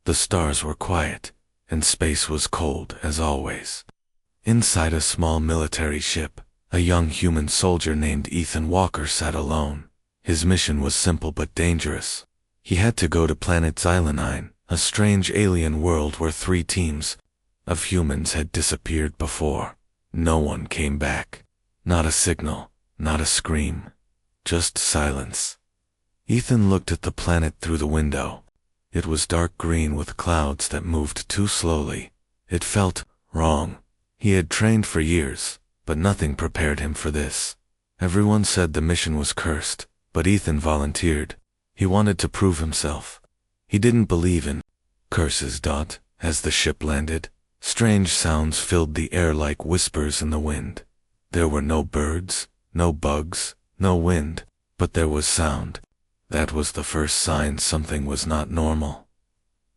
The stars were quiet, and space was cold as always. Inside a small military ship, a young human soldier named Ethan Walker sat alone. His mission was simple but dangerous. He had to go to planet Xylanine, a strange alien world where 3 teams of humans had disappeared before. No one came back. Not a signal, not a scream. Just silence. Ethan looked at the planet through the window. It was dark green with clouds that moved too slowly. It felt wrong. He had trained for years, but nothing prepared him for this. Everyone said the mission was cursed, but Ethan volunteered. He wanted to prove himself. He didn't believe in curses. As the ship landed, strange sounds filled the air like whispers in the wind. There were no birds, no bugs, no wind, but there was sound. That was the first sign something was not normal.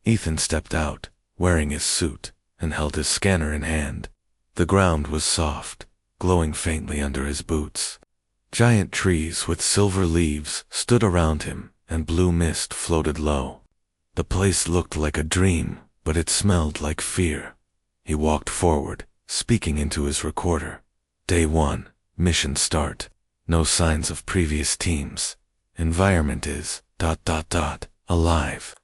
Ethan stepped out, wearing his suit, and held his scanner in hand. The ground was soft, glowing faintly under his boots. Giant trees with silver leaves stood around him, and blue mist floated low. The place looked like a dream, but it smelled like fear. He walked forward, speaking into his recorder. Day 1, mission start. No signs of previous teams. Environment is ... alive.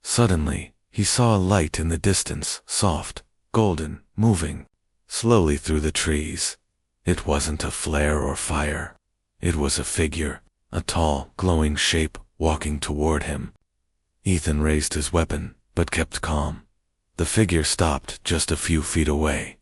Suddenly, he saw a light in the distance, soft, golden, moving slowly through the trees. It wasn't a flare or fire. It was a figure, a tall, glowing shape walking toward him. Ethan raised his weapon, but kept calm. The figure stopped just a few feet away.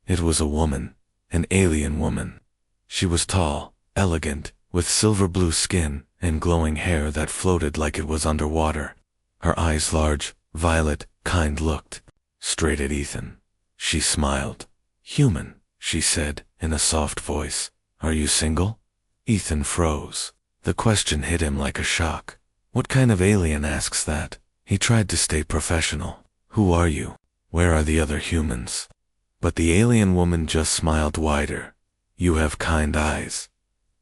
It was a woman, an alien woman. She was tall, elegant, with silver blue skin and glowing hair that floated like it was underwater. Her eyes large, violet, kind, looked straight at Ethan. She smiled. "Human," she said, in a soft voice. "Are you single?" Ethan froze. The question hit him like a shock. What kind of alien asks that? He tried to stay professional. "Who are you? Where are the other humans?" But the alien woman just smiled wider. "You have kind eyes.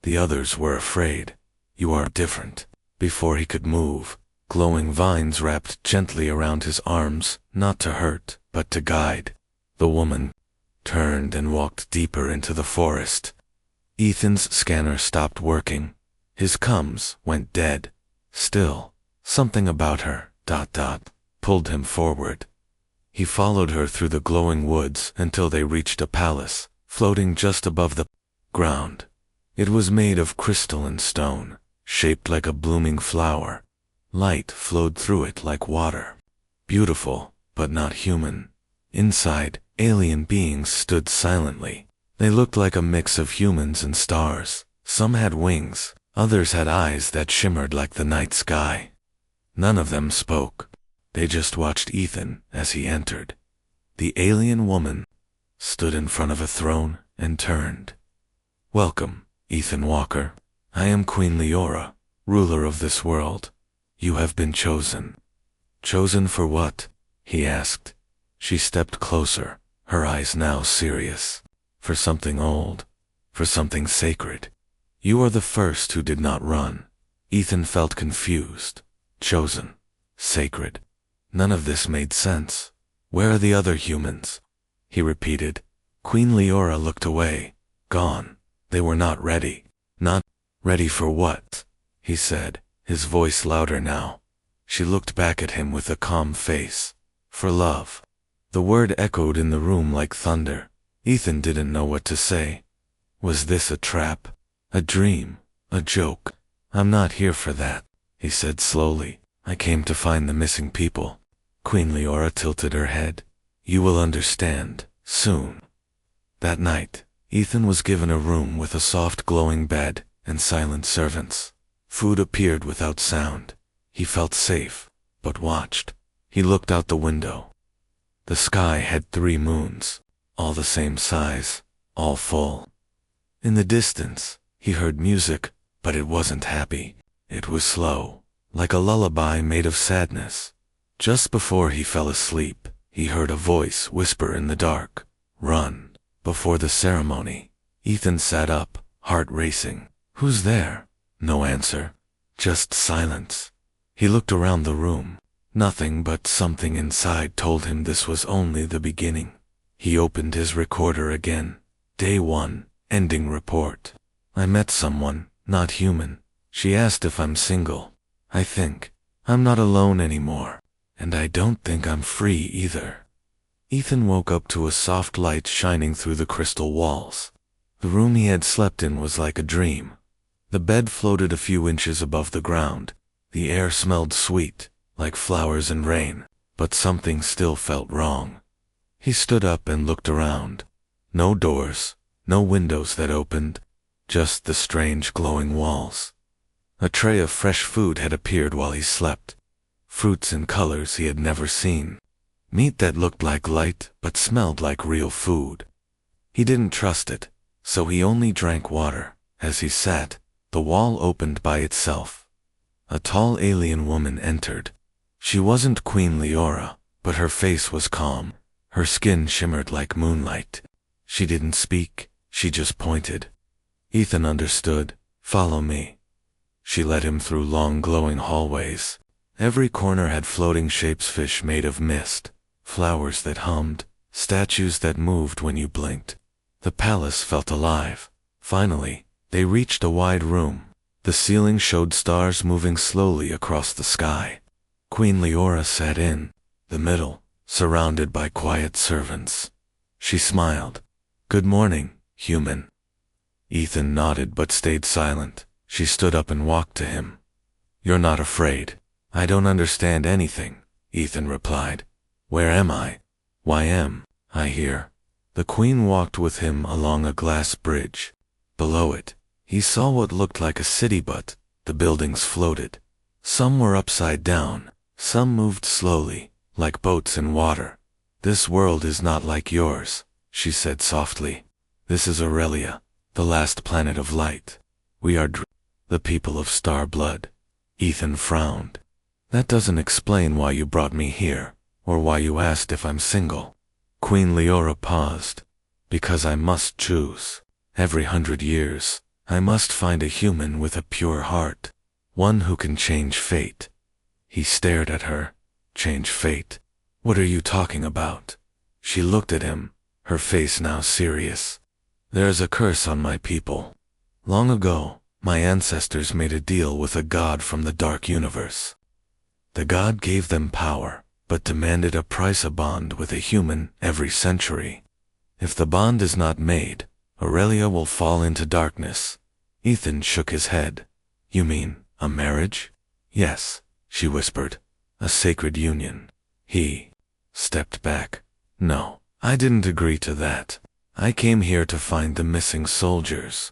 The others were afraid. You are different." Before he could move, glowing vines wrapped gently around his arms, not to hurt, but to guide. The woman turned and walked deeper into the forest. Ethan's scanner stopped working. His comms went dead. Still, something about her ... pulled him forward. He followed her through the glowing woods until they reached a palace, floating just above the ground. It was made of crystal and stone, shaped like a blooming flower. Light flowed through it like water. Beautiful, but not human. Inside, alien beings stood silently. They looked like a mix of humans and stars. Some had wings, others had eyes that shimmered like the night sky. None of them spoke. They just watched Ethan as he entered. The alien woman stood in front of a throne and turned. "Welcome, Ethan Walker. I am Queen Leora, ruler of this world. You have been chosen." "Chosen for what?" he asked. She stepped closer, her eyes now serious. "For something old. For something sacred. You are the first who did not run." Ethan felt confused. Chosen. Sacred. None of this made sense. "Where are the other humans?" he repeated. Queen Leora looked away. Gone. They were not ready. "Not ready for what?" he said, his voice louder now. She looked back at him with a calm face. "For love." The word echoed in the room like thunder. Ethan didn't know what to say. Was this a trap? A dream? A joke? "I'm not here for that," he said slowly. "I came to find the missing people." Queen Leora tilted her head. "You will understand, soon." That night, Ethan was given a room with a soft glowing bed and silent servants. Food appeared without sound. He felt safe, but watched. He looked out the window. The sky had 3 moons, all the same size, all full. In the distance, he heard music, but it wasn't happy. It was slow, like a lullaby made of sadness. Just before he fell asleep, he heard a voice whisper in the dark, "Run." Before the ceremony, Ethan sat up, heart racing. "Who's there?" No answer. Just silence. He looked around the room. Nothing, but something inside told him this was only the beginning. He opened his recorder again. Day 1, ending report. I met someone, not human. She asked if I'm single. I think I'm not alone anymore. And I don't think I'm free either. Ethan woke up to a soft light shining through the crystal walls. The room he had slept in was like a dream. The bed floated a few inches above the ground. The air smelled sweet, like flowers and rain, but something still felt wrong. He stood up and looked around. No doors, no windows that opened, just the strange glowing walls. A tray of fresh food had appeared while he slept. Fruits and colors he had never seen. Meat that looked like light but smelled like real food. He didn't trust it, so he only drank water. As he sat, the wall opened by itself. A tall alien woman entered. She wasn't Queen Leora, but her face was calm. Her skin shimmered like moonlight. She didn't speak, she just pointed. Ethan understood. Follow me. She led him through long glowing hallways. Every corner had floating shapes, fish made of mist, flowers that hummed, statues that moved when you blinked. The palace felt alive. Finally, they reached a wide room. The ceiling showed stars moving slowly across the sky. Queen Leora sat in the middle, surrounded by quiet servants. She smiled. Good morning, human. Ethan nodded but stayed silent. She stood up and walked to him. You're not afraid. I don't understand anything, Ethan replied. Where am I? Why am I here? The queen walked with him along a glass bridge. Below it, he saw what looked like a city, but the buildings floated. Some were upside down, some moved slowly, like boats in water. This world is not like yours, she said softly. This is Aurelia, the last planet of light. We are the people of star blood. Ethan frowned. That doesn't explain why you brought me here, or why you asked if I'm single. Queen Leora paused. Because I must choose. Every 100 years, I must find a human with a pure heart. One who can change fate. He stared at her. Change fate? What are you talking about? She looked at him, her face now serious. There is a curse on my people. Long ago, my ancestors made a deal with a god from the dark universe. The god gave them power, but demanded a price, a bond with a human every century. If the bond is not made, Aurelia will fall into darkness. Ethan shook his head. You mean, a marriage? Yes, she whispered. A sacred union. He stepped back. No, I didn't agree to that. I came here to find the missing soldiers.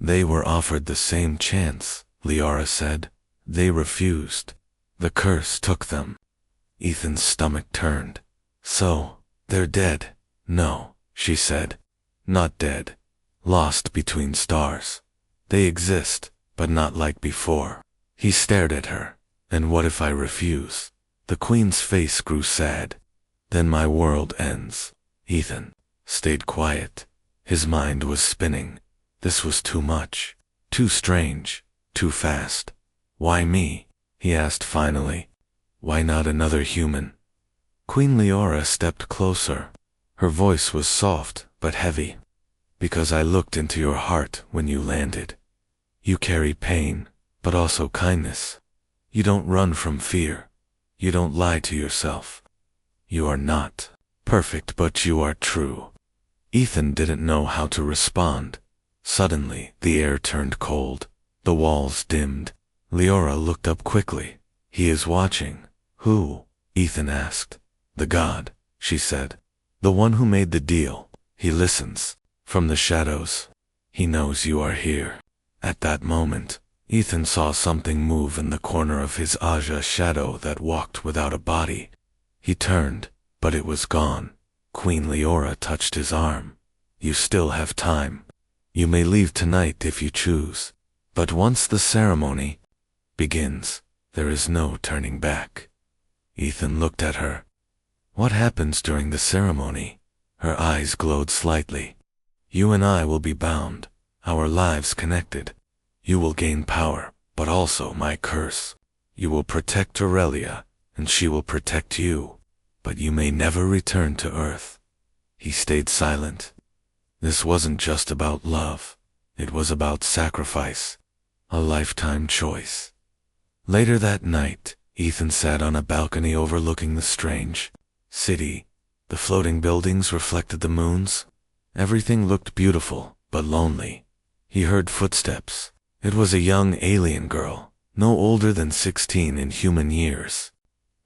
They were offered the same chance, Leora said. They refused. The curse took them. Ethan's stomach turned. So, they're dead? No, she said. Not dead. Lost between stars. They exist, but not like before. He stared at her. And what if I refuse? The queen's face grew sad. Then my world ends. Ethan stayed quiet. His mind was spinning. This was too much. Too strange. Too fast. Why me? He asked finally. Why not another human? Queen Leora stepped closer. Her voice was soft but heavy. Because I looked into your heart when you landed. You carry pain, but also kindness. You don't run from fear. You don't lie to yourself. You are not perfect, but you are true. Ethan didn't know how to respond. Suddenly, the air turned cold. The walls dimmed. Leora looked up quickly. He is watching. Who? Ethan asked. The god, she said. The one who made the deal. He listens. From the shadows. He knows you are here. At that moment, Ethan saw something move in the corner of his Aja shadow that walked without a body. He turned, but it was gone. Queen Leora touched his arm. You still have time. You may leave tonight if you choose. But once the ceremony begins, there is no turning back. Ethan looked at her. What happens during the ceremony? Her eyes glowed slightly. You and I will be bound, our lives connected. You will gain power, but also my curse. You will protect Aurelia, and she will protect you. But you may never return to Earth." He stayed silent. This wasn't just about love. It was about sacrifice. A lifetime choice. Later that night, Ethan sat on a balcony overlooking the strange city. The floating buildings reflected the moons. Everything looked beautiful, but lonely. He heard footsteps. It was a young alien girl, no older than 16 in human years.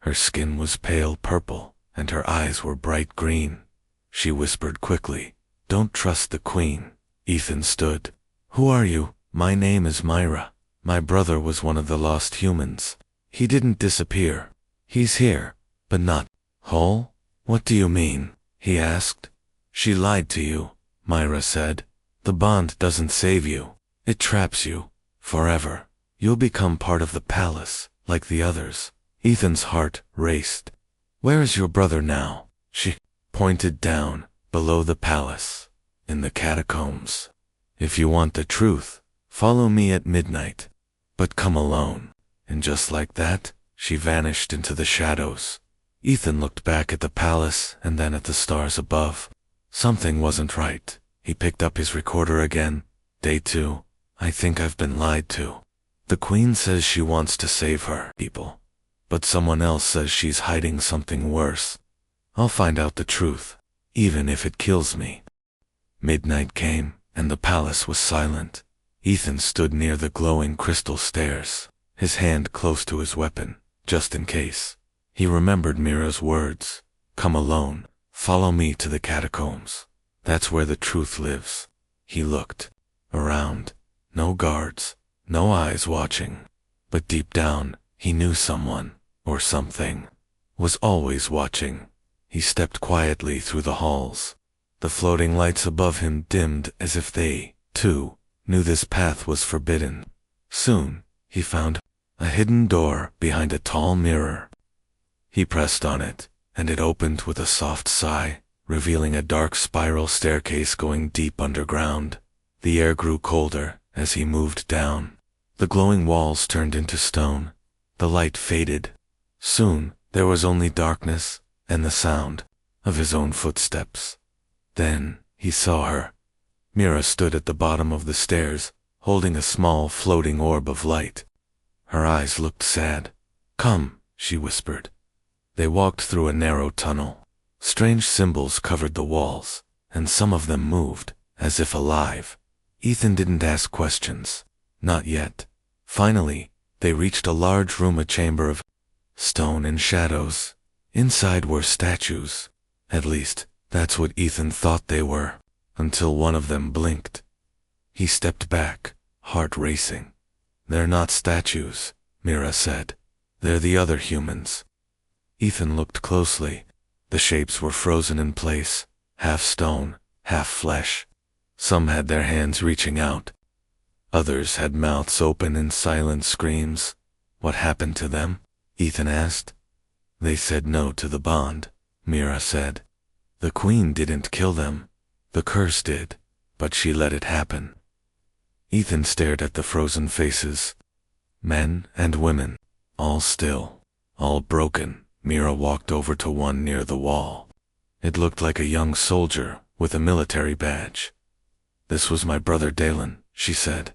Her skin was pale purple, and her eyes were bright green. She whispered quickly, "Don't trust the Queen." Ethan stood. "Who are you?" "My name is Myra. My brother was one of the lost humans. He didn't disappear. He's here, but not whole." "What do you mean?" he asked. "She lied to you," Myra said. "The bond doesn't save you. It traps you. Forever. You'll become part of the palace, like the others." Ethan's heart raced. "Where is your brother now?" She pointed down, below the palace, in the catacombs. "If you want the truth, follow me at midnight. But come alone." And just like that, she vanished into the shadows. Ethan looked back at the palace and then at the stars above. Something wasn't right. He picked up his recorder again. Day 2. "I think I've been lied to. The Queen says she wants to save her people. But someone else says she's hiding something worse. I'll find out the truth, even if it kills me." Midnight came, and the palace was silent. Ethan stood near the glowing crystal stairs, his hand close to his weapon, just in case. He remembered Mira's words, "Come alone, follow me to the catacombs. That's where the truth lives." He looked around. No guards, no eyes watching. But deep down, he knew someone, or something, was always watching. He stepped quietly through the halls. The floating lights above him dimmed as if they, too, knew this path was forbidden. Soon, he found a hidden door behind a tall mirror. He pressed on it, and it opened with a soft sigh, revealing a dark spiral staircase going deep underground. The air grew colder as he moved down. The glowing walls turned into stone. The light faded. Soon, there was only darkness and the sound of his own footsteps. Then, he saw her. Mira stood at the bottom of the stairs, holding a small floating orb of light. Her eyes looked sad. "Come," she whispered. They walked through a narrow tunnel. Strange symbols covered the walls, and some of them moved, as if alive. Ethan didn't ask questions. Not yet. Finally, they reached a large room, a chamber of stone and shadows. Inside were statues. At least, that's what Ethan thought they were, until one of them blinked. He stepped back, heart racing. "They're not statues," Mira said. "They're the other humans." Ethan looked closely. The shapes were frozen in place, half stone, half flesh. Some had their hands reaching out. Others had mouths open in silent screams. "What happened to them?" Ethan asked. "They said no to the bond," Mira said. "The Queen didn't kill them. The curse did, but she let it happen." Ethan stared at the frozen faces. Men and women, all still, all broken. Mira walked over to one near the wall. It looked like a young soldier with a military badge. "This was my brother Dalen," she said.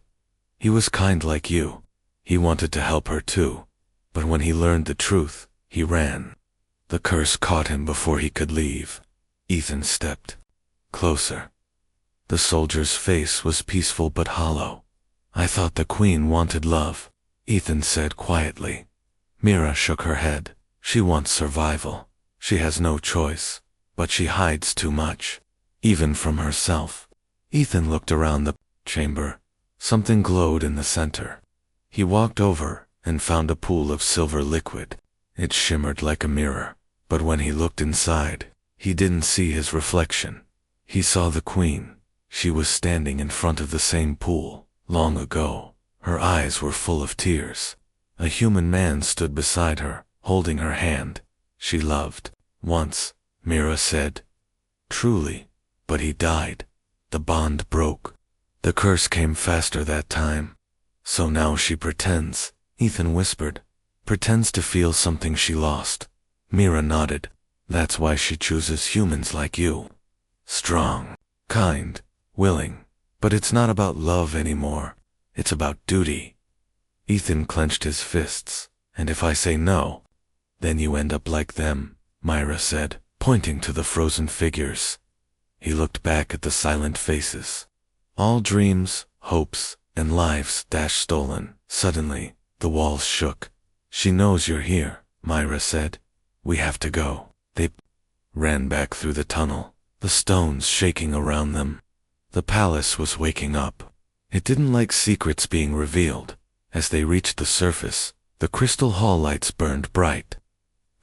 "He was kind like you. He wanted to help her too. But when he learned the truth, he ran. The curse caught him before he could leave." Ethan stepped closer. The soldier's face was peaceful but hollow. "I thought the Queen wanted love," Ethan said quietly. Mira shook her head. "She wants survival. She has no choice, but she hides too much, even from herself." Ethan looked around the chamber. Something glowed in the center. He walked over and found a pool of silver liquid. It shimmered like a mirror, but when he looked inside, he didn't see his reflection. He saw the Queen. She was standing in front of the same pool, long ago. Her eyes were full of tears. A human man stood beside her, holding her hand. "She loved once," Mira said. "Truly, but he died. The bond broke. The curse came faster that time. So now she pretends," Ethan whispered. Pretends to feel something she lost. Mira nodded. That's why she chooses humans like you. Strong, kind, willing. But it's not about love anymore. It's about duty. Ethan clenched his fists. And if I say no, then you end up like them, Myra said, pointing to the frozen figures. He looked back at the silent faces. All dreams, hopes, and lives stolen. Suddenly, the walls shook. She knows you're here, Myra said. We have to go. They ran back through the tunnel, the stones shaking around them. The palace was waking up. It didn't like secrets being revealed. As they reached the surface, the crystal hall lights burned bright.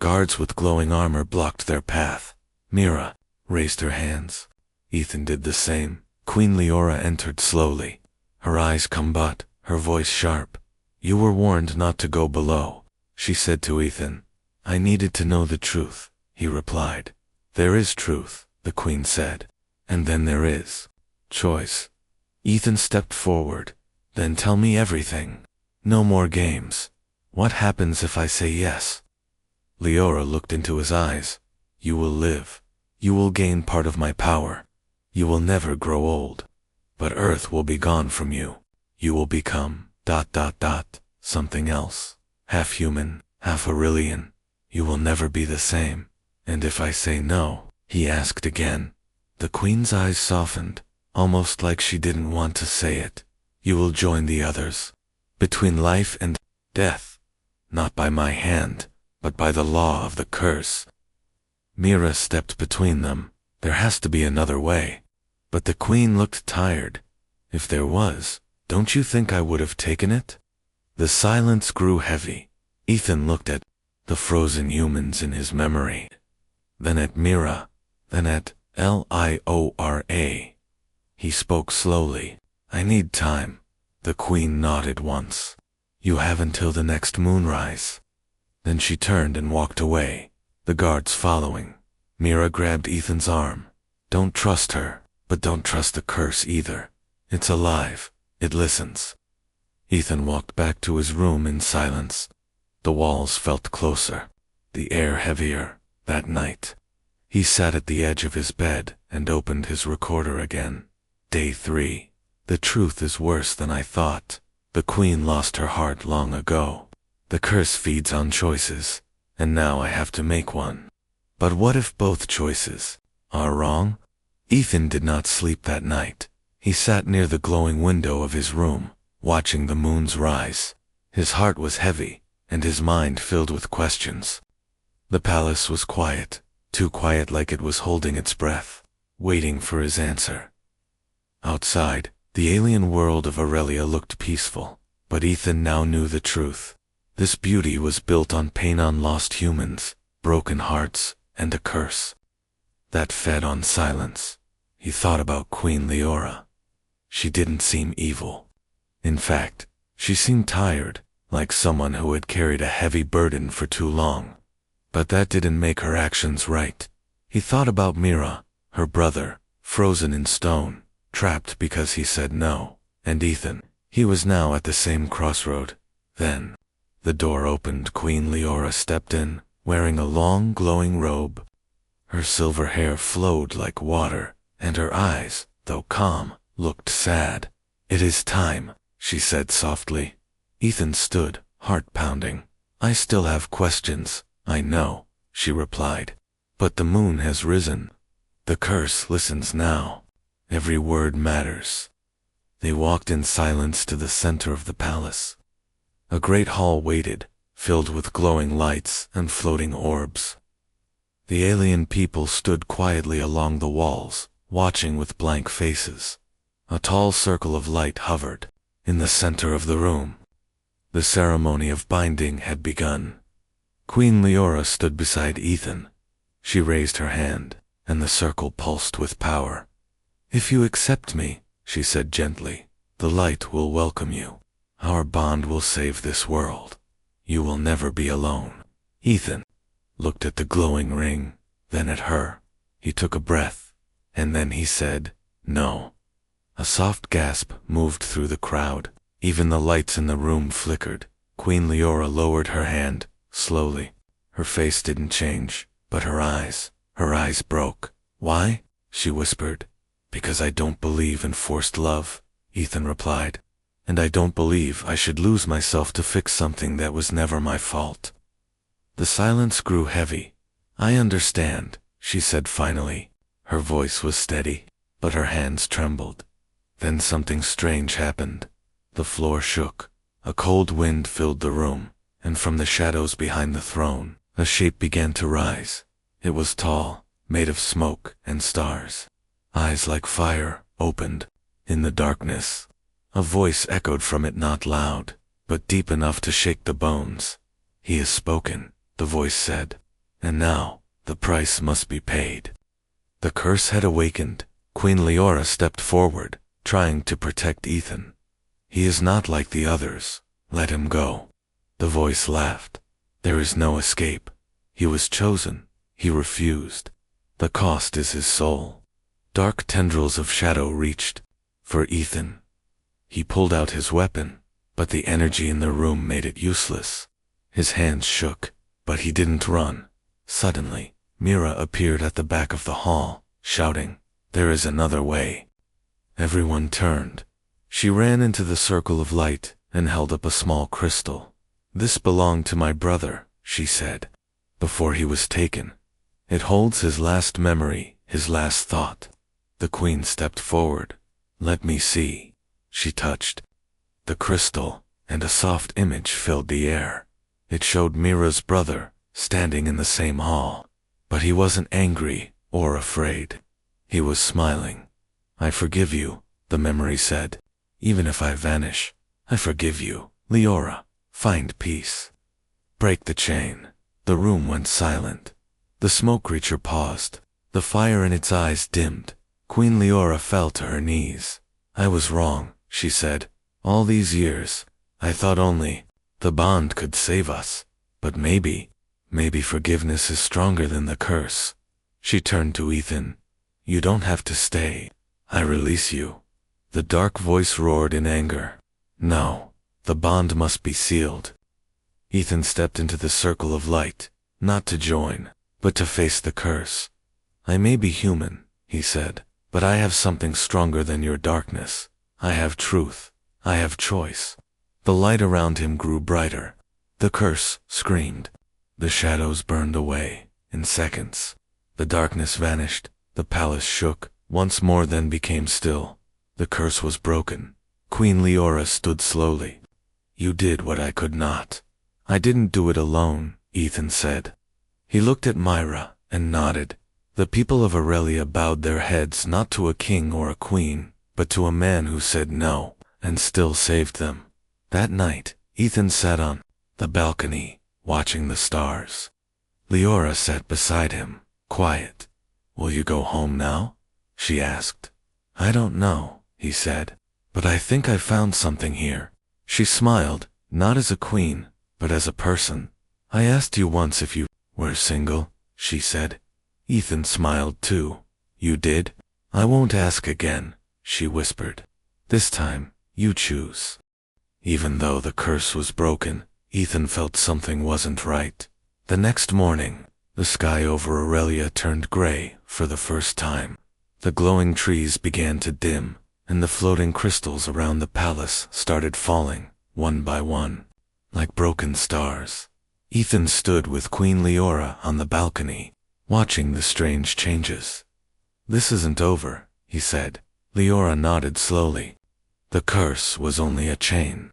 Guards with glowing armor blocked their path. Mira raised her hands. Ethan did the same. Queen Leora entered slowly. Her eyes combat, her voice sharp. You were warned not to go below, she said to Ethan. I needed to know the truth, he replied. There is truth, the queen said. And then there is choice. Ethan stepped forward. Then tell me everything. No more games. What happens if I say yes? Leora looked into his eyes. You will live. You will gain part of my power. You will never grow old. But Earth will be gone from you. You will become ... something else. Half human, half Aurelian. You will never be the same. And if I say no, he asked again. The queen's eyes softened, almost like she didn't want to say it. You will join the others. Between life and death. Not by my hand, but by the law of the curse. Mira stepped between them. There has to be another way. But the queen looked tired. If there was, don't you think I would have taken it? The silence grew heavy. Ethan looked at the frozen humans in his memory. Then at Mira. Then at Liora. He spoke slowly. I need time. The queen nodded once. You have until the next moonrise. Then she turned and walked away, the guards following. Mira grabbed Ethan's arm. Don't trust her, but don't trust the curse either. It's alive. It listens. Ethan walked back to his room in silence. The walls felt closer, the air heavier. That night, he sat at the edge of his bed and opened his recorder again. Day 3. The truth is worse than I thought. The queen lost her heart long ago. The curse feeds on choices, and now I have to make one. But what if both choices are wrong? Ethan did not sleep that night. He sat near the glowing window of his room, watching the moon's rise. His heart was heavy, and his mind filled with questions. The palace was quiet, too quiet like it was holding its breath, waiting for his answer. Outside, the alien world of Aurelia looked peaceful, but Ethan now knew the truth. This beauty was built on pain on lost humans, broken hearts, and a curse that fed on silence. He thought about Queen Leora. She didn't seem evil. In fact, she seemed tired, like someone who had carried a heavy burden for too long. But that didn't make her actions right. He thought about Mira, her brother, frozen in stone, trapped because he said no, and Ethan. He was now at the same crossroad. Then, the door opened. Queen Leora stepped in, wearing a long glowing robe. Her silver hair flowed like water, and her eyes, though calm, looked sad. It is time, she said softly. Ethan stood, heart pounding. I still have questions, I know, she replied. But the moon has risen. The curse listens now. Every word matters. They walked in silence to the center of the palace. A great hall waited, filled with glowing lights and floating orbs. The alien people stood quietly along the walls, watching with blank faces. A tall circle of light hovered in the center of the room. The ceremony of binding had begun. Queen Leora stood beside Ethan. She raised her hand, and the circle pulsed with power. If you accept me, she said gently, the light will welcome you. Our bond will save this world. You will never be alone. Ethan looked at the glowing ring, then at her. He took a breath, and then he said, no. A soft gasp moved through the crowd. Even the lights in the room flickered. Queen Leora lowered her hand, slowly. Her face didn't change, but her eyes broke. Why? She whispered. Because I don't believe in forced love, Ethan replied. And I don't believe I should lose myself to fix something that was never my fault. The silence grew heavy. I understand, she said finally. Her voice was steady, but her hands trembled. Then something strange happened. The floor shook. A cold wind filled the room, and from the shadows behind the throne, a shape began to rise. It was tall, made of smoke and stars. Eyes like fire opened. In the darkness, a voice echoed from it, not loud, but deep enough to shake the bones. He has spoken, the voice said. And now, the price must be paid. The curse had awakened. Queen Leora stepped forward, trying to protect Ethan. He is not like the others. Let him go. The voice laughed. There is no escape. He was chosen. He refused. The cost is his soul. Dark tendrils of shadow reached for Ethan. He pulled out his weapon, but the energy in the room made it useless. His hands shook, but he didn't run. Suddenly, Mira appeared at the back of the hall, shouting, "There is another way." Everyone turned. She ran into the circle of light and held up a small crystal. "This belonged to my brother," she said, "before he was taken. It holds his last memory, his last thought." The queen stepped forward. "Let me see." She touched the crystal, and a soft image filled the air. It showed Mira's brother, standing in the same hall. But he wasn't angry or afraid. He was smiling. "I forgive you," the memory said. "Even if I vanish, I forgive you, Leora. Find peace. Break the chain." The room went silent. The smoke creature paused. The fire in its eyes dimmed. Queen Leora fell to her knees. "I was wrong," she said. "All these years, I thought only the bond could save us. But maybe forgiveness is stronger than the curse." She turned to Ethan. "You don't have to stay. I release you." The dark voice roared in anger. "No, the bond must be sealed." Ethan stepped into the circle of light, not to join, but to face the curse. "I may be human," he said, "but I have something stronger than your darkness. I have truth. I have choice." The light around him grew brighter. The curse screamed. The shadows burned away in seconds. The darkness vanished. The palace shook once more, then became still. The curse was broken. Queen Leora stood slowly. "You did what I could not." "I didn't do it alone," Ethan said. He looked at Myra and nodded. The people of Aurelia bowed their heads not to a king or a queen, but to a man who said no, and still saved them. That night, Ethan sat on the balcony, watching the stars. Leora sat beside him, quiet. "Will you go home now?" she asked. "I don't know," he said, "but I think I found something here." She smiled, not as a queen, but as a person. "I asked you once if you were single," she said. Ethan smiled too. "You did?" "I won't ask again," she whispered. "This time, you choose." Even though the curse was broken, Ethan felt something wasn't right. The next morning, the sky over Aurelia turned gray for the first time. The glowing trees began to dim, and the floating crystals around the palace started falling, one by one, like broken stars. Ethan stood with Queen Leora on the balcony, watching the strange changes. "This isn't over," he said. Leora nodded slowly. "The curse was only a chain.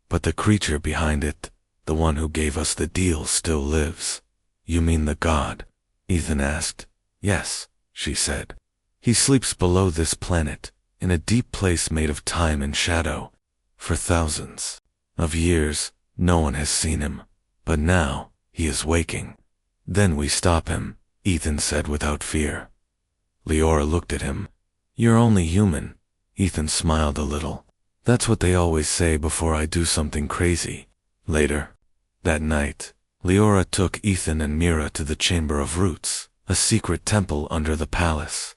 But the creature behind it, the one who gave us the deal, still lives." "You mean the god?" Ethan asked. "Yes," she said. "He sleeps below this planet, in a deep place made of time and shadow. For thousands of years, no one has seen him. But now, he is waking. Then we stop him," Ethan said without fear. Leora looked at him. "You're only human." Ethan smiled a little. "That's what they always say before I do something crazy." Later, that night, Leora took Ethan and Mira to the Chamber of Roots, a secret temple under the palace.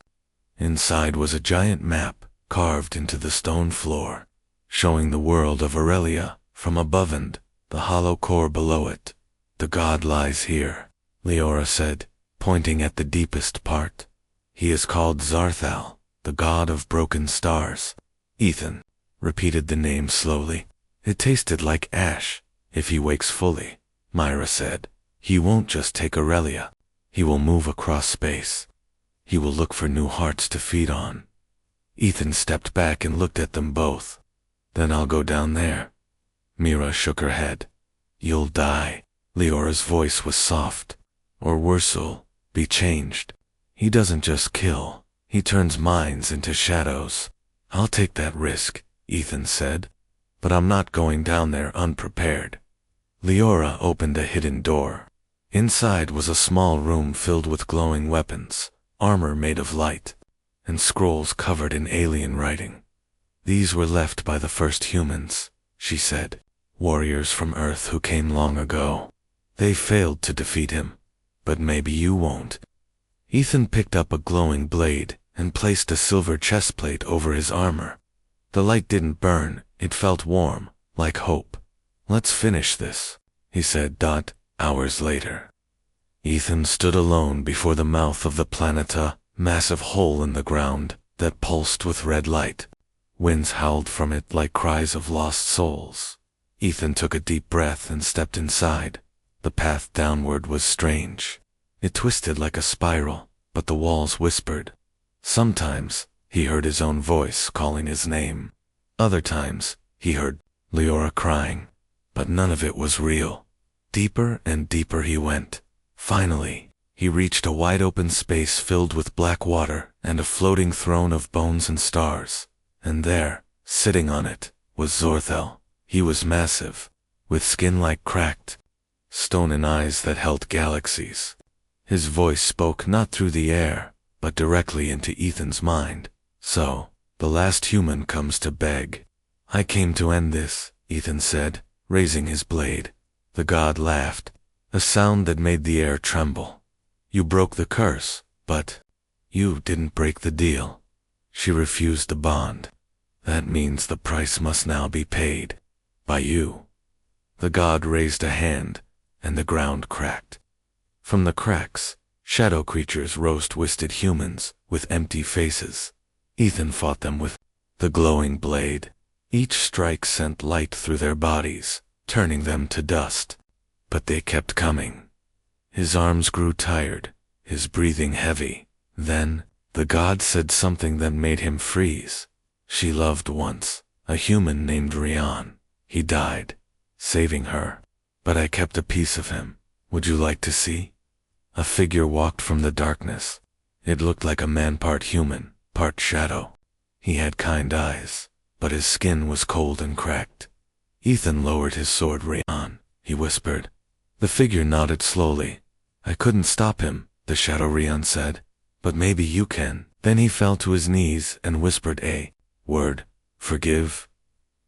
Inside was a giant map, carved into the stone floor, showing the world of Aurelia from above and the hollow core below it. The god lies here, Leora said, pointing at the deepest part. He is called Zarthal, the god of broken stars. Ethan repeated the name slowly. It tasted like ash. If he wakes fully, Myra said, he won't just take Aurelia. He will move across space. He will look for new hearts to feed on. Ethan stepped back and looked at them both. Then I'll go down there. Mira shook her head. You'll die. Leora's voice was soft. Or worse'll be changed. He doesn't just kill. He turns minds into shadows. I'll take that risk, Ethan said. But I'm not going down there unprepared. Leora opened a hidden door. Inside was a small room filled with glowing weapons, armor made of light, and scrolls covered in alien writing. These were left by the first humans, she said, warriors from Earth who came long ago. They failed to defeat him, but maybe you won't. Ethan picked up a glowing blade and placed a silver chestplate over his armor. The light didn't burn, it felt warm, like hope. Let's finish this, he said. Hours later. Ethan stood alone before the mouth of the planet, a massive hole in the ground that pulsed with red light. Winds howled from it like cries of lost souls. Ethan took a deep breath and stepped inside. The path downward was strange. It twisted like a spiral, but the walls whispered. Sometimes, he heard his own voice calling his name. Other times, he heard Leora crying, but none of it was real. Deeper and deeper he went. Finally, he reached a wide-open space filled with black water and a floating throne of bones and stars. And there, sitting on it, was Zorthel. He was massive, with skin like cracked stone and eyes that held galaxies. His voice spoke not through the air, but directly into Ethan's mind. So, the last human comes to beg. I came to end this, Ethan said, raising his blade. The god laughed, a sound that made the air tremble. You broke the curse, but you didn't break the deal. She refused the bond. That means the price must now be paid. By you. The god raised a hand, and the ground cracked. From the cracks, shadow creatures rose, twisted humans with empty faces. Ethan fought them with the glowing blade. Each strike sent light through their bodies, turning them to dust. But they kept coming. His arms grew tired, his breathing heavy. Then, the god said something that made him freeze. She loved once, a human named Rian. He died, saving her. But I kept a piece of him. Would you like to see? A figure walked from the darkness. It looked like a man, part human, part shadow. He had kind eyes, but his skin was cold and cracked. Ethan lowered his sword. Rian, he whispered. The figure nodded slowly. I couldn't stop him, the shadow Rian said. But maybe you can. Then he fell to his knees and whispered a word. Forgive.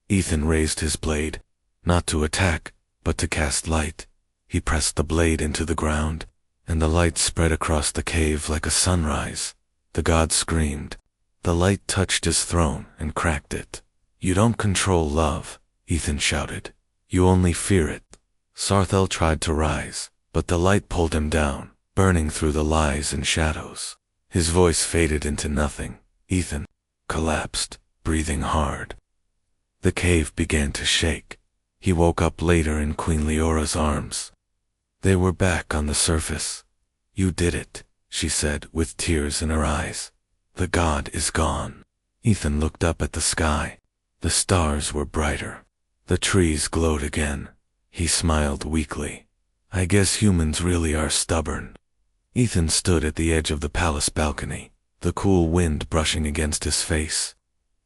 Ethan raised his blade, not to attack, but to cast light. He pressed the blade into the ground, and the light spread across the cave like a sunrise. The god screamed. The light touched his throne and cracked it. You don't control love, Ethan shouted. You only fear it. Sarthel tried to rise, but the light pulled him down, burning through the lies and shadows. His voice faded into nothing. Ethan collapsed, breathing hard. The cave began to shake. He woke up later in Queen Leora's arms. They were back on the surface. You did it, she said with tears in her eyes. The god is gone. Ethan looked up at the sky. The stars were brighter. The trees glowed again. He smiled weakly. I guess humans really are stubborn. Ethan stood at the edge of the palace balcony, the cool wind brushing against his face.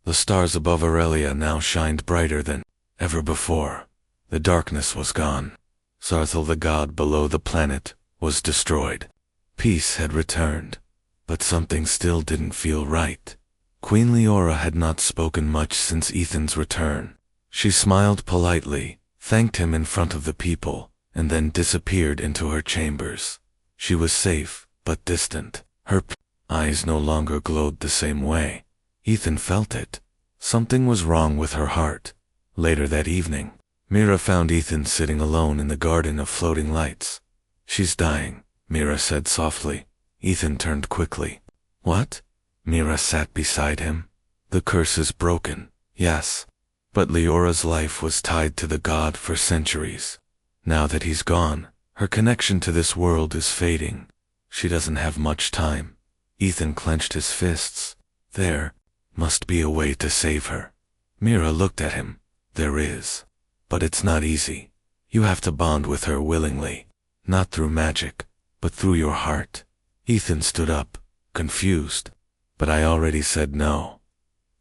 The stars above Aurelia now shined brighter than ever before. The darkness was gone. Sarthel, the god below the planet, was destroyed. Peace had returned, but something still didn't feel right. Queen Leora had not spoken much since Ethan's return. She smiled politely, thanked him in front of the people, and then disappeared into her chambers. She was safe, but distant. Her eyes no longer glowed the same way. Ethan felt it. Something was wrong with her heart. Later that evening, Mira found Ethan sitting alone in the garden of floating lights. She's dying, Mira said softly. Ethan turned quickly. What? Mira sat beside him. The curse is broken, yes. But Leora's life was tied to the god for centuries. Now that he's gone, her connection to this world is fading. She doesn't have much time. Ethan clenched his fists. There must be a way to save her. Mira looked at him. There is. But it's not easy. You have to bond with her willingly. Not through magic, but through your heart. Ethan stood up, confused. But I already said no.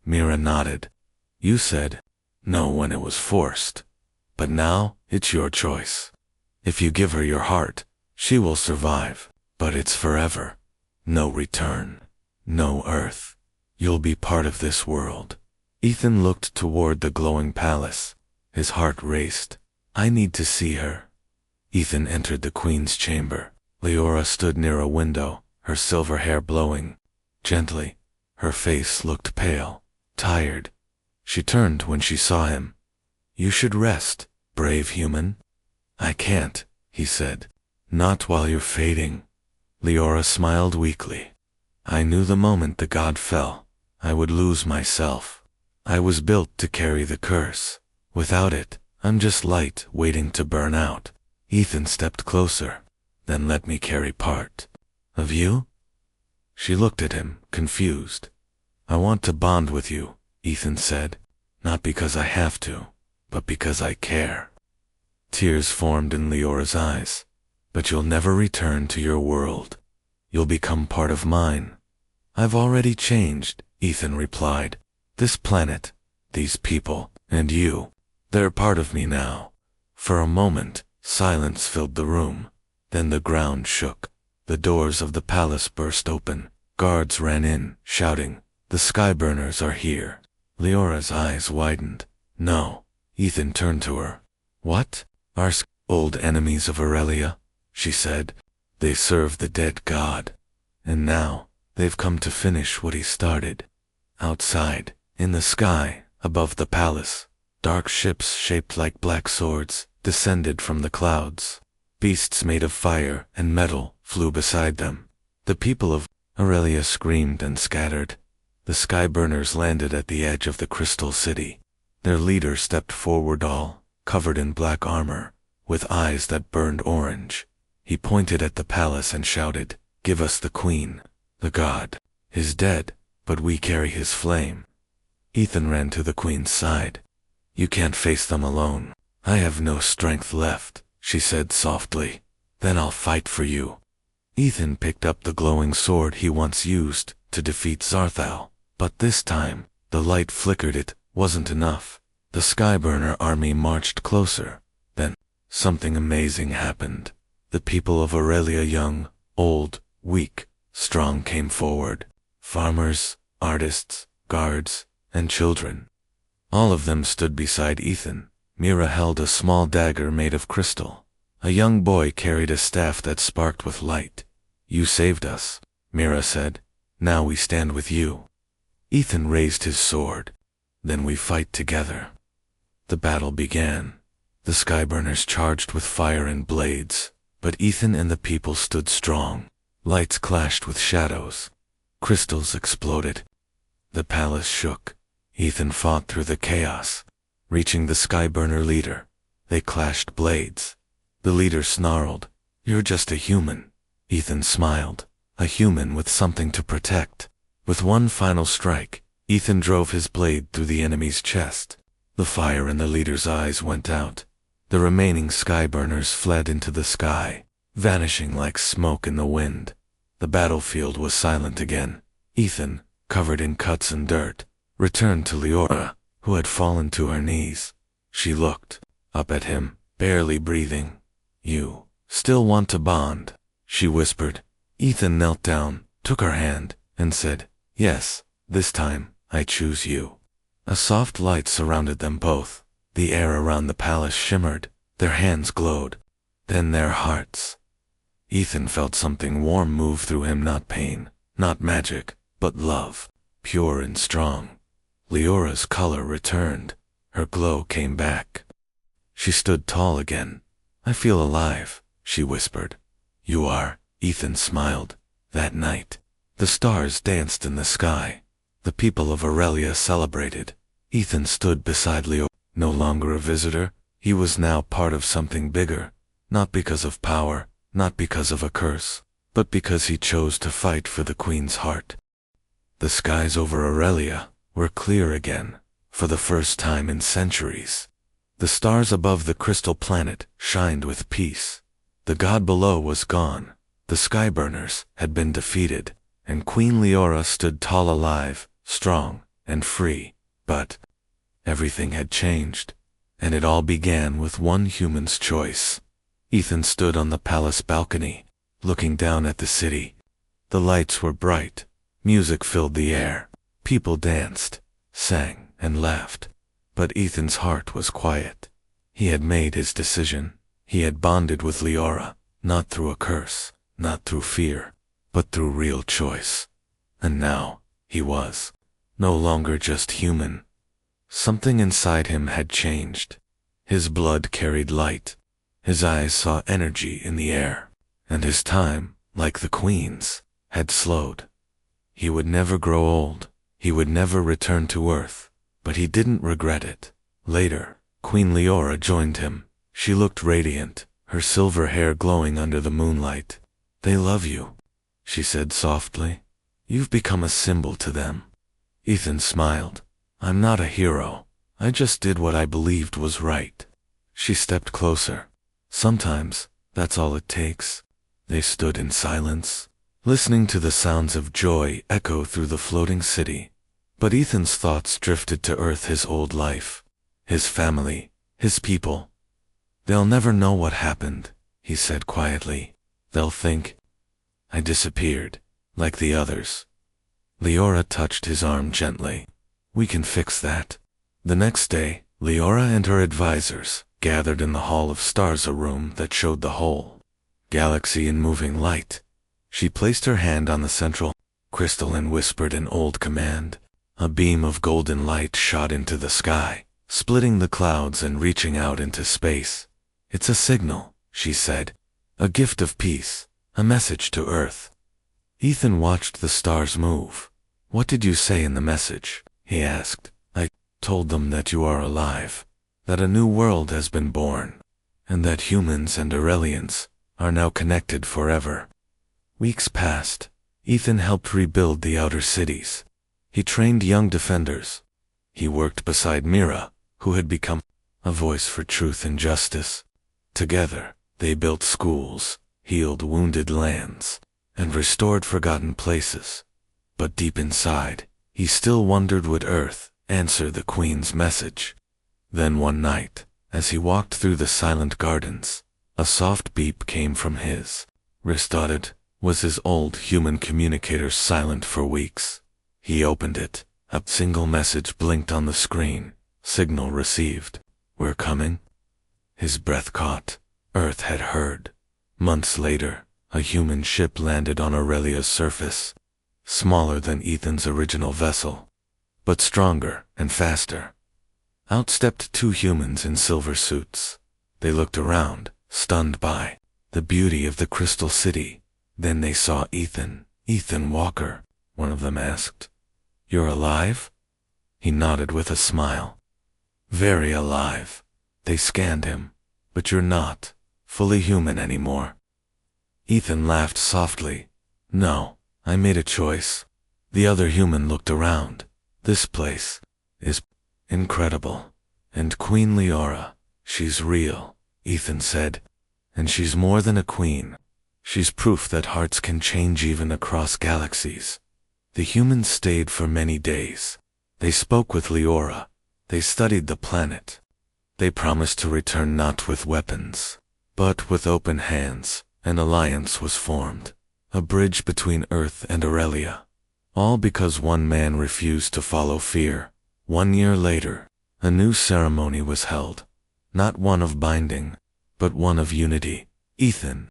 Mira nodded. You said no when it was forced. But now, it's your choice. If you give her your heart, she will survive. But it's forever. No return. No Earth. You'll be part of this world. Ethan looked toward the glowing palace. His heart raced. I need to see her. Ethan entered the queen's chamber. Leora stood near a window, her silver hair blowing. Gently. Her face looked pale, tired. She turned when she saw him. You should rest, brave human. I can't, he said. Not while you're fading. Leora smiled weakly. I knew the moment the god fell, I would lose myself. I was built to carry the curse. Without it, I'm just light waiting to burn out. Ethan stepped closer. Then let me carry part of you? She looked at him, confused. I want to bond with you, Ethan said. Not because I have to, but because I care. Tears formed in Leora's eyes. But you'll never return to your world. You'll become part of mine. I've already changed, Ethan replied. This planet, these people, and you, they're part of me now. For a moment, silence filled the room. Then the ground shook. The doors of the palace burst open. Guards ran in, shouting, The Skyburners are here. Leora's eyes widened. No. Ethan turned to her. What? Our old enemies of Aurelia? She said. They serve the dead god. And now, they've come to finish what he started. Outside, in the sky, above the palace, dark ships shaped like black swords descended from the clouds. Beasts made of fire and metal flew beside them. The people of Aurelia screamed and scattered. The Skyburners landed at the edge of the Crystal City. Their leader stepped forward, all covered in black armor, with eyes that burned orange. He pointed at the palace and shouted, Give us the queen. The god is dead, but we carry his flame. Ethan ran to the queen's side. You can't face them alone. I have no strength left, she said softly. Then I'll fight for you. Ethan picked up the glowing sword he once used to defeat Zarthal. But this time, the light flickered. It wasn't enough. The Skyburner army marched closer. Then, something amazing happened. The people of Aurelia, young, old, weak, strong, came forward. Farmers, artists, guards, and children. All of them stood beside Ethan. Mira held a small dagger made of crystal. A young boy carried a staff that sparked with light. You saved us, Mira said. Now we stand with you. Ethan raised his sword. Then we fight together. The battle began. The Skyburners charged with fire and blades, but Ethan and the people stood strong. Lights clashed with shadows. Crystals exploded. The palace shook. Ethan fought through the chaos, reaching the Skyburner leader. They clashed blades. The leader snarled, You're just a human. Ethan smiled, a human with something to protect. With one final strike, Ethan drove his blade through the enemy's chest. The fire in the leader's eyes went out. The remaining Skyburners fled into the sky, vanishing like smoke in the wind. The battlefield was silent again. Ethan, covered in cuts and dirt, returned to Leora, who had fallen to her knees. She looked up at him, barely breathing. You still want to bond? She whispered. Ethan knelt down, took her hand, and said, Yes, this time, I choose you. A soft light surrounded them both. The air around the palace shimmered. Their hands glowed. Then their hearts. Ethan felt something warm move through him, not pain, not magic, but love, pure and strong. Leora's color returned. Her glow came back. She stood tall again. "I feel alive," she whispered. "You are," Ethan smiled. That night, the stars danced in the sky. The people of Aurelia celebrated. Ethan stood beside Leo, no longer a visitor. He was now part of something bigger, not because of power, not because of a curse, but because he chose to fight for the Queen's heart. The skies over Aurelia were clear again, for the first time in centuries. The stars above the crystal planet shined with peace. The god below was gone. The skyburners had been defeated, and Queen Leora stood tall, alive, strong, and free. But everything had changed, and it all began with one human's choice. Ethan stood on the palace balcony, looking down at the city. The lights were bright. Music filled the air. People danced, sang, and laughed. But Ethan's heart was quiet. He had made his decision. He had bonded with Leora, not through a curse, not through fear, but through real choice. And now, he was no longer just human. Something inside him had changed. His blood carried light. His eyes saw energy in the air. And his time, like the Queen's, had slowed. He would never grow old. He would never return to Earth. But he didn't regret it. Later, Queen Leora joined him. She looked radiant, her silver hair glowing under the moonlight. "They love you," she said softly. "You've become a symbol to them." Ethan smiled. "I'm not a hero. I just did what I believed was right." She stepped closer. "Sometimes, that's all it takes." They stood in silence, listening to the sounds of joy echo through the floating city. But Ethan's thoughts drifted to Earth, his old life, his family, his people. "They'll never know what happened," he said quietly. "They'll think I disappeared, like the others." Leora touched his arm gently. "We can fix that." The next day, Leora and her advisors gathered in the Hall of Stars, a room that showed the whole galaxy in moving light. She placed her hand on the central crystal and whispered an old command. A beam of golden light shot into the sky, splitting the clouds and reaching out into space. "It's a signal," she said. "A gift of peace, a message to Earth." Ethan watched the stars move. "What did you say in the message?" he asked. "I told them that you are alive, that a new world has been born, and that humans and Aurelians are now connected forever." Weeks passed. Ethan helped rebuild the outer cities. He trained young defenders. He worked beside Mira, who had become a voice for truth and justice. Together, they built schools, healed wounded lands, and restored forgotten places. But deep inside, he still wondered, would Earth answer the Queen's message? Then one night, as he walked through the silent gardens, a soft beep came from his wrist. Was his old human communicator silent for weeks? He opened it. A single message blinked on the screen. "Signal received. We're coming." His breath caught. Earth had heard. Months later, a human ship landed on Aurelia's surface. Smaller than Ethan's original vessel, but stronger and faster. Out stepped two humans in silver suits. They looked around, stunned by the beauty of the crystal city. Then they saw Ethan. "Ethan Walker," one of them asked. "You're alive?" He nodded with a smile. "Very alive." They scanned him. "But you're not fully human anymore." Ethan laughed softly. "No, I made a choice." The other human looked around. "This place is incredible. And Queen Leora, she's real," Ethan said. "And she's more than a queen. She's proof that hearts can change even across galaxies." The humans stayed for many days. They spoke with Leora. They studied the planet. They promised to return not with weapons, but with open hands. An alliance was formed, a bridge between Earth and Aurelia. All because one man refused to follow fear. 1 year later, a new ceremony was held. Not one of binding, but one of unity. Ethan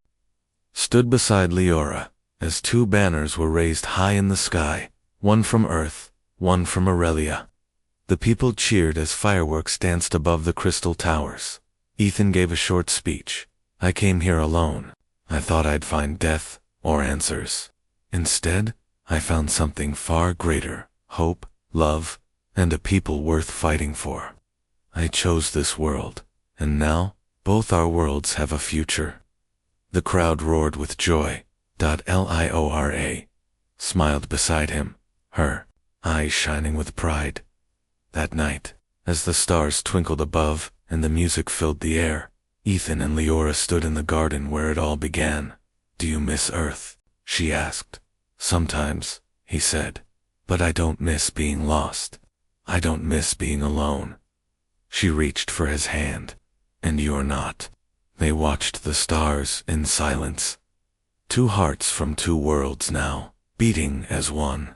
stood beside Leora as two banners were raised high in the sky, one from Earth, one from Aurelia. The people cheered as fireworks danced above the crystal towers. Ethan gave a short speech. I came here alone. I thought I'd find death or answers. Instead, I found something far greater: hope, love, and a people worth fighting for. I chose this world, and now, both our worlds have a future. The crowd roared with joy. Liora smiled beside him, her eyes shining with pride. That night, as the stars twinkled above and the music filled the air, Ethan and Leora stood in the garden where it all began. "Do you miss Earth?" she asked. "Sometimes," he said, "but I don't miss being lost. I don't miss being alone." She reached for his hand. "And you're not." They watched the stars in silence. Two hearts from two worlds now, beating as one.